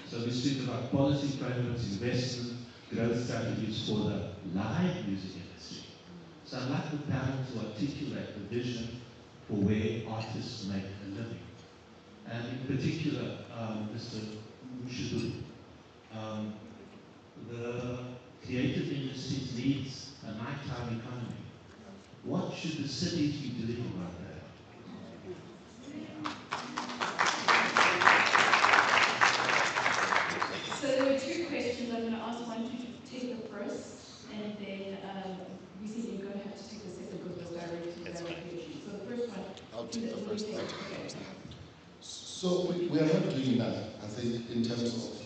So we speak about policy frameworks, investment, growth strategies for the live music industry. So I'd like the panel to articulate the vision for where artists make a living. And in particular, Mr. Mshudu, the creative industry needs a nighttime economy. What should the cities be doing about that? So there were 2 questions. I'm going to ask one to take the first, and then we see you're going to have to take the second because it was directly. So the first one. I'll take the first one. So we are not doing enough, I think, in terms of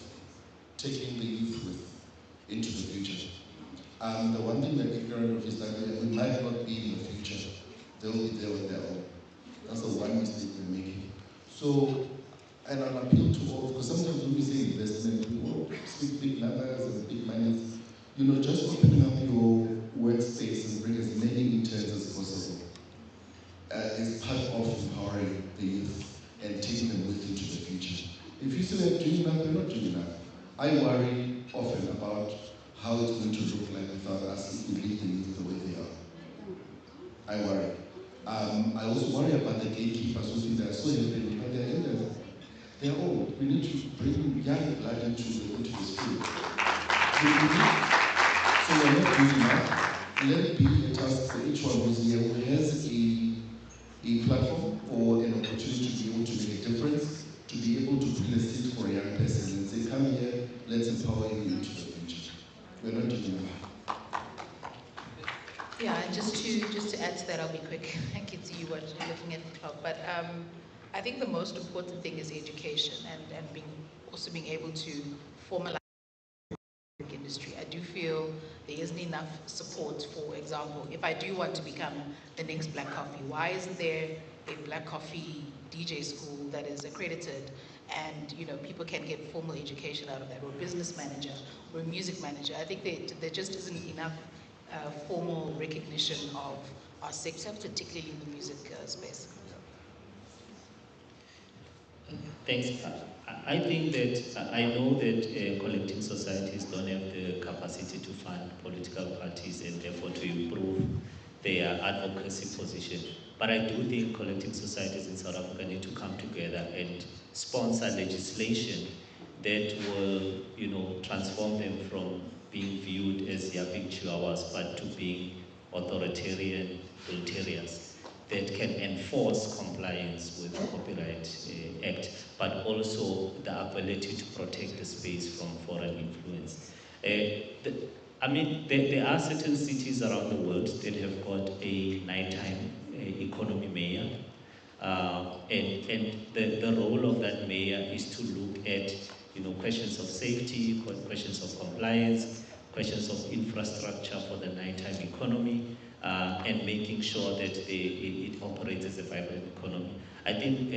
taking the youth into the future. The one thing that ignorant of is that we might not be in the future. They'll be there on their own. That's the one mistake we're making. So, and I'll appeal to all, because sometimes when we say investment, we all speak big numbers and big money. You know, just opening up workspaces, bring as many interns as possible. Is part of empowering the youth and taking them with into the future. If you say they're doing enough, they're not doing enough. I worry often about how it's going to look like without us if we leave the youth the way they are. I worry. I also worry about the gatekeepers who think they're so helping, but they're elders. They're old. We need to bring young blood into this field. So we're not doing enough. Let it be a task for each one who's here who has a platform or an opportunity to be able to make a difference, to be able to fill a seat for a young person and say, come here, let's empower you into the future. We're not doing enough. Yeah, and just to add to that, I'll be quick. I can see you looking at the clock, but I think the most important thing is education and also being able to formalize the industry. I do feel there isn't enough support. For example, if I do want to become the next Black Coffee, why isn't there a Black Coffee DJ school that is accredited and people can get formal education out of that, or a business manager or a music manager? I think there just isn't enough formal recognition of our sector, particularly in the music space. Thanks. I think that I know that collecting societies don't have the capacity to fund political parties and therefore to improve their advocacy position. But I do think collecting societies in South Africa need to come together and sponsor legislation that will, transform them from being viewed as yapping chihuahuas, but to being authoritarian bull-terriers that can enforce compliance with the Copyright Act, but also the ability to protect the space from foreign influence. There are certain cities around the world that have got a nighttime economy mayor, and the role of that mayor is to look at questions of safety, questions of compliance, questions of infrastructure for the nighttime economy, and making sure that it operates as a vibrant economy. I think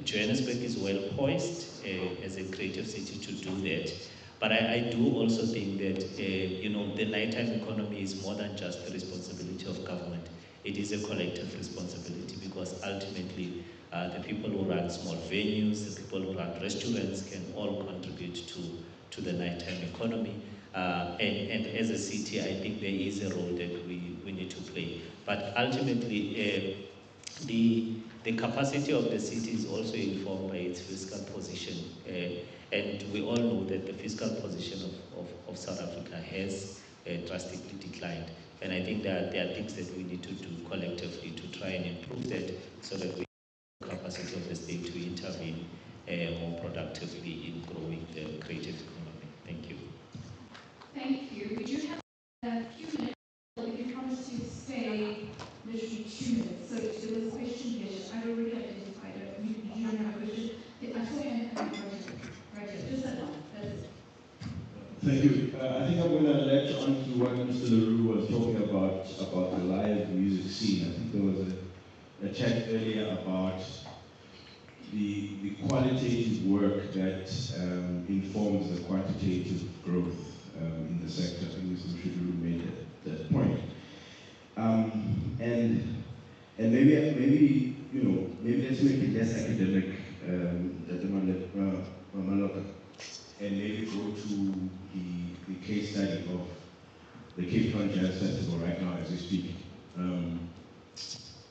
Johannesburg is well poised as a creative city to do that. But I do also think that the nighttime economy is more than just the responsibility of government. It is a collective responsibility, because ultimately the people who run small venues, the people who run restaurants can all contribute to the nighttime economy. And as a city, I think there is a role that we need to play. But ultimately, the capacity of the city is also informed by its fiscal position. And we all know that the fiscal position of South Africa has drastically declined. And I think that there are things that we need to do collectively to try and improve that, so that we have the capacity of the state to intervene more productively in growing the creative economy. Thank you. Thank you. We do have a few minutes. If you promise to stay literally 2 minutes. So there was a question here. I already identified it. You don't have a question. I saw hand coming right here. Just that one. That's it. Thank you. I think I'm going to latch on to what Mr. LaRue was talking about the live music scene. I think there was a chat earlier about the qualitative work that informs the quantitative growth in the sector. I think Mr. Mshudu made that point. And maybe let's make it less academic, and maybe go to the case study of the Cape Town Jazz Festival right now as we speak.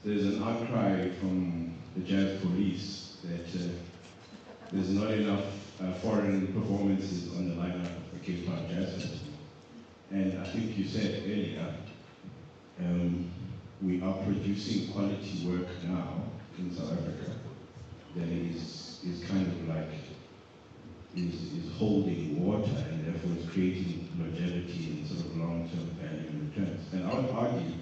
There's an outcry from the jazz police that there's not enough foreign performances on the lineup of the Cape Town Jazz Festival. And I think you said earlier, we are producing quality work now in South Africa that is kind of like is holding water, and therefore is creating longevity and sort of long-term value and returns. And I would argue,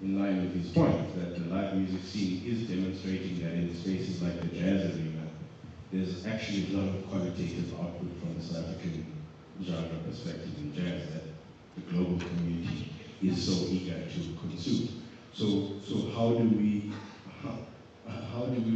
in line with his point, that the live music scene is demonstrating that in spaces like the jazz arena, there's actually a lot of qualitative output from the South African genre perspective in jazz that the global community is so eager to consume. So how do we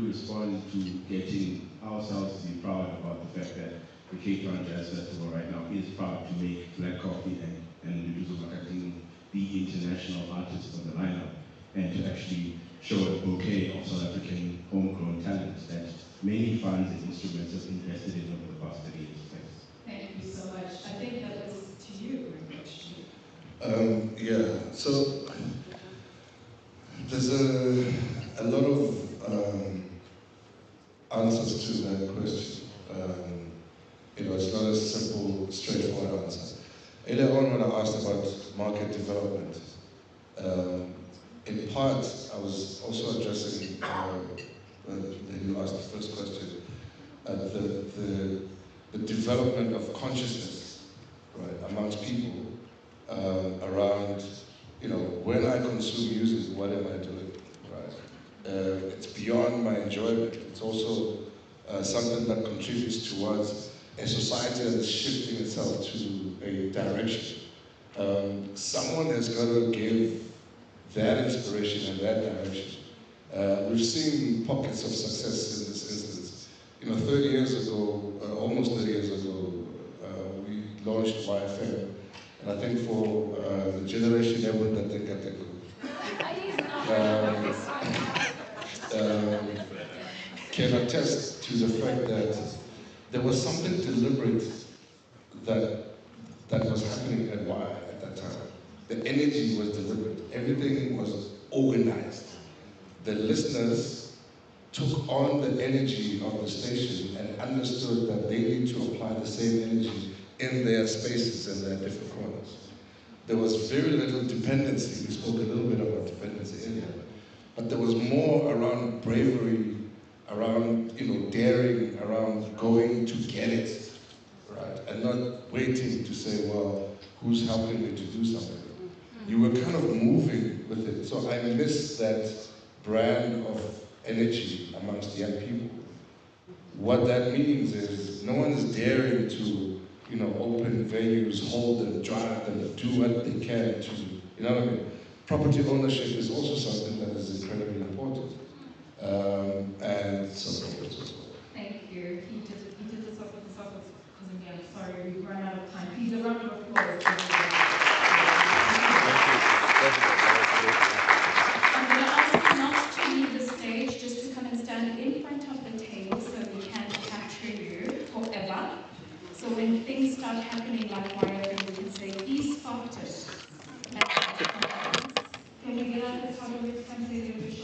respond to getting ourselves to be proud about the fact that the Cape Town Jazz Festival right now is proud to make Black Coffee and Luduzo Makatini the international artists on the lineup and to actually show a bouquet of South African homegrown talent that many funds and instruments have invested in over the past 30 years. Thanks. Thank you so much. I think that was to you, actually. Yeah, so there's a lot of answers to that question. It's not a simple, straightforward answer. Earlier on when I asked about market development, in part I was also addressing, when you asked the first question, the development of consciousness, right, amongst people around, when I consume music, what am I doing, right? It's beyond my enjoyment. It's also something that contributes towards a society that is shifting itself to a direction. Someone has got to give that inspiration and that direction. We've seen pockets of success in this instance. 30 years ago, almost 30 years ago, we launched YFM. And I think for the generation that they got can attest to the fact that there was something deliberate that was happening at Y at that time. The energy was deliberate. Everything was organized. The listeners took on the energy of the station and understood that they need to apply the same energy in their spaces and their different corners. There was very little dependency. We spoke a little bit about dependency earlier, but there was more around bravery, around daring, around going to get it, right, and not waiting to say, well, who's helping me to do something? You were kind of moving with it. So I miss that brand of energy amongst young people. What that means is no one is daring to open venues, hold them, drive them, do what they can to, what I mean? Property ownership is also something that is incredibly important. And so forth and so forth. Thank you. He did this off of I'm sorry, we've run out of time. Please, a round of applause. I'm going to ask you not to leave the stage, just to come and stand in front of the table so we can capture you forever. So when things start happening like YFM, we can say, he stopped it. Can we get out the top of it and say the official?